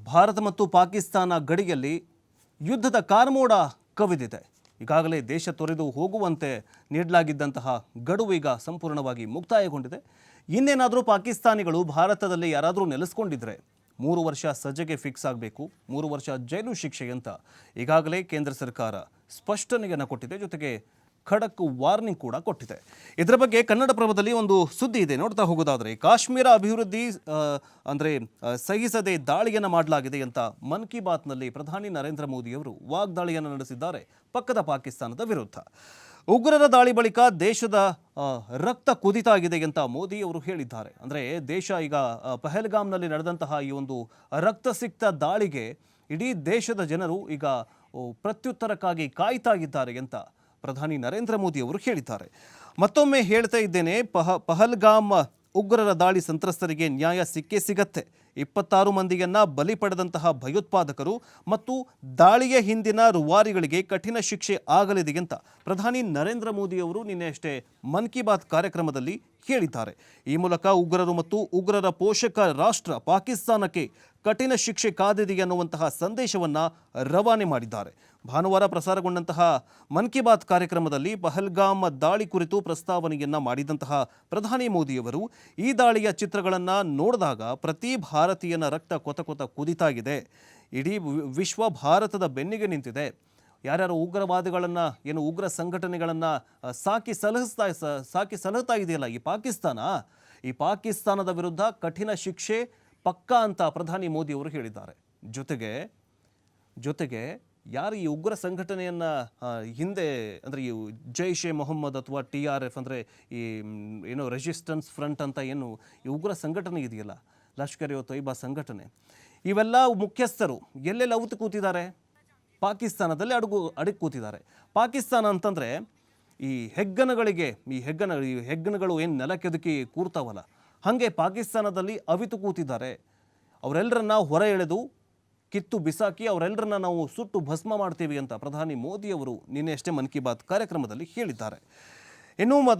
ಭಾರತ ಮತ್ತು ಪಾಕಿಸ್ತಾನ ಗಡಿಯಲ್ಲಿ ಯುದ್ಧದ ಕಾರ್ಮೋಡ ಕವಿದಿದೆ. ಈಗಾಗಲೇ ದೇಶ ತೊರೆದು ಹೋಗುವಂತೆ ನೀಡಲಾಗಿದ್ದಂತಹ ಗಡುವು ಈಗ ಸಂಪೂರ್ಣವಾಗಿ ಮುಕ್ತಾಯಗೊಂಡಿದೆ. ಇನ್ನೇನಾದರೂ ಪಾಕಿಸ್ತಾನಿಗಳು ಭಾರತದಲ್ಲಿ ಯಾರಾದರೂ ನೆಲೆಸ್ಕೊಂಡಿದ್ರೆ 3 ವರ್ಷ ಸಜೆಗೆ ಫಿಕ್ಸ್ ಆಗಬೇಕು, 3 ವರ್ಷ ಜೈಲು ಶಿಕ್ಷೆ ಅಂತ ಈಗಾಗಲೇ ಕೇಂದ್ರ ಸರ್ಕಾರ ಸ್ಪಷ್ಟನೆಯನ್ನು ಕೊಟ್ಟಿದೆ. ಜೊತೆಗೆ ಖಡಕ್ ವಾರ್ನಿಂಗ್ ಕೂಡ ಕೊಟ್ಟಿದೆ. ಇದರ ಬಗ್ಗೆ ಕನ್ನಡಪ್ರಭದಲ್ಲಿ ಒಂದು ಸುದ್ದಿ ಇದೆ, ನೋಡ್ತಾ ಹೋಗೋದಾದರೆ ಕಾಶ್ಮೀರ ಅಭಿವೃದ್ಧಿ ಸಹಿಸದೆ ದಾಳಿಯನ್ನು ಮಾಡಲಾಗಿದೆ ಅಂತ ಮನ್ ಕಿ ಬಾತ್ನಲ್ಲಿ ಪ್ರಧಾನಿ ನರೇಂದ್ರ ಮೋದಿಯವರು ವಾಗ್ದಾಳಿಯನ್ನು ನಡೆಸಿದ್ದಾರೆ ಪಕ್ಕದ ಪಾಕಿಸ್ತಾನದ ವಿರುದ್ಧ. ಉಗ್ರರ ದಾಳಿ ಬಳಿಕ ದೇಶದ ರಕ್ತ ಕುದಿತಾಗಿದೆ ಅಂತ ಮೋದಿ ಅವರು ಹೇಳಿದ್ದಾರೆ. ಅಂದರೆ ದೇಶ ಈಗ ಪಹಲ್ಗಾಮ್ನಲ್ಲಿ ನಡೆದಂತಹ ಈ ಒಂದು ರಕ್ತಸಿಕ್ತ ದಾಳಿಗೆ ಇಡೀ ದೇಶದ ಜನರು ಈಗ ಪ್ರತ್ಯುತ್ತರಕ್ಕಾಗಿ ಕಾಯ್ತಾ ಇದ್ದಾರೆ ಅಂತ ಪ್ರಧಾನಿ ನರೇಂದ್ರ ಮೋದಿ ಅವರು ಹೇಳಿದ್ದಾರೆ. ಮತ್ತೊಮ್ಮೆ ಹೇಳ್ತಾ ಇದ್ದೇನೆ, ಪಹಲ್ಗಾಮ್ ಉಗ್ರರ ದಾಳಿ ಸಂತ್ರಸ್ತರಿಗೆ ನ್ಯಾಯ ಸಿಕ್ಕೇ ಸಿಗತ್ತೆ. 26 ಮಂದಿಯನ್ನ ಬಲಿ ಪಡೆದಂತಹ ಭಯೋತ್ಪಾದಕರು ಮತ್ತು ದಾಳಿಯ ಹಿಂದಿನ ರೂವಾರಿಗಳಿಗೆ ಕಠಿಣ ಶಿಕ್ಷೆ ಆಗಲಿದೆ ಅಂತ ಪ್ರಧಾನಿ ನರೇಂದ್ರ ಮೋದಿ ಅವರು ನಿನ್ನೆ ಅಷ್ಟೇ ಮನ್ ಕಿ ಬಾತ್ ಕಾರ್ಯಕ್ರಮದಲ್ಲಿ ಹೇಳಿದ್ದಾರೆ. ಈ ಮೂಲಕ ಉಗ್ರರು ಮತ್ತು ಉಗ್ರರ ಪೋಷಕ ರಾಷ್ಟ್ರ ಪಾಕಿಸ್ತಾನಕ್ಕೆ ಕಠಿಣ ಶಿಕ್ಷೆ ಕಾದಿದೆ ಅನ್ನುವಂತಹ ಸಂದೇಶವನ್ನು ರವಾನೆ ಮಾಡಿದ್ದಾರೆ. ಭಾನುವಾರ ಪ್ರಸಾರಗೊಂಡಂತಹ ಮನ್ ಕಿ ಬಾತ್ ಕಾರ್ಯಕ್ರಮದಲ್ಲಿ ಪಹಲ್ಗಾಮ್ ದಾಳಿ ಕುರಿತು ಪ್ರಸ್ತಾವನೆಯನ್ನ ಮಾಡಿದಂತಹ ಪ್ರಧಾನಿ ಮೋದಿಯವರು ಈ ದಾಳಿಯ ಚಿತ್ರಗಳನ್ನು ನೋಡಿದಾಗ ಪ್ರತಿ ಭಾರತೀಯನ ರಕ್ತ ಕೊತ ಕುದಿತಾಗಿದೆ. ಇಡೀ ವಿಶ್ವ ಭಾರತದ ಬೆನ್ನಿಗೆ ನಿಂತಿದೆ. ಯಾರ್ಯಾರು ಉಗ್ರವಾದಿಗಳನ್ನು ಉಗ್ರ ಸಂಘಟನೆಗಳನ್ನು ಸಾಕಿ ಸಲಹುತ್ತಾ ಇದೆಯಲ್ಲ ಈ ಪಾಕಿಸ್ತಾನದ ವಿರುದ್ಧ ಕಠಿಣ ಶಿಕ್ಷೆ ಪಕ್ಕಾ ಅಂತ ಪ್ರಧಾನಿ ಮೋದಿ ಅವರು ಹೇಳಿದ್ದಾರೆ. ಜೊತೆಗೆ ಯಾರು ಈ ಉಗ್ರ ಸಂಘಟನೆಯನ್ನು ಹಿಂದೆ ಅಂದರೆ ಈ ಜೈಷ್ ಎ ಮೊಹಮ್ಮದ್ ಅಥವಾ TRF ಅಂದರೆ ಈ ರೆಸಿಸ್ಟೆನ್ಸ್ ಫ್ರಂಟ್ ಅಂತ ಈ ಉಗ್ರ ಸಂಘಟನೆ ಇದೆಯಲ್ಲ, ಲಷ್ಕರ್ ಎ ತೊಯ್ಬಾ ಸಂಘಟನೆ, ಇವೆಲ್ಲ ಮುಖ್ಯಸ್ಥರು ಎಲ್ಲೆಲ್ಲಿ ಅವತ್ತು ಕೂತಿದ್ದಾರೆ? ಪಾಕಿಸ್ತಾನದಲ್ಲಿ ಅಡಗಿ ಕೂತಿದ್ದಾರೆ. ಪಾಕಿಸ್ತಾನ ಅಂತಂದರೆ ಈ ಹೆಗ್ಗಣಗಳು ಏನು ನೆಲಕ್ಕೆದಕಿ ಕೂರ್ತಾವಲ್ಲ, ಹಾಗೆ ಪಾಕಿಸ್ತಾನದಲ್ಲಿ ಅವಿತು ಕೂತಿದ್ದಾರೆ. ಅವರೆಲ್ಲರನ್ನ ಹೊರ ಎಳೆದು ಕಿತ್ತು ಬಿಸಾಕಿ ಅವರೆಲ್ಲರನ್ನ ನಾವು ಸುಟ್ಟು ಭಸ್ಮ ಮಾಡ್ತೀವಿ ಅಂತ ಪ್ರಧಾನಿ ಮೋದಿ ಅವರು ನಿನ್ನೆ ಅಷ್ಟೇ ಮನ್ ಕಿ ಬಾತ್ ಕಾರ್ಯಕ್ರಮದಲ್ಲಿ ಹೇಳಿದ್ದಾರೆ. ಇನ್ನು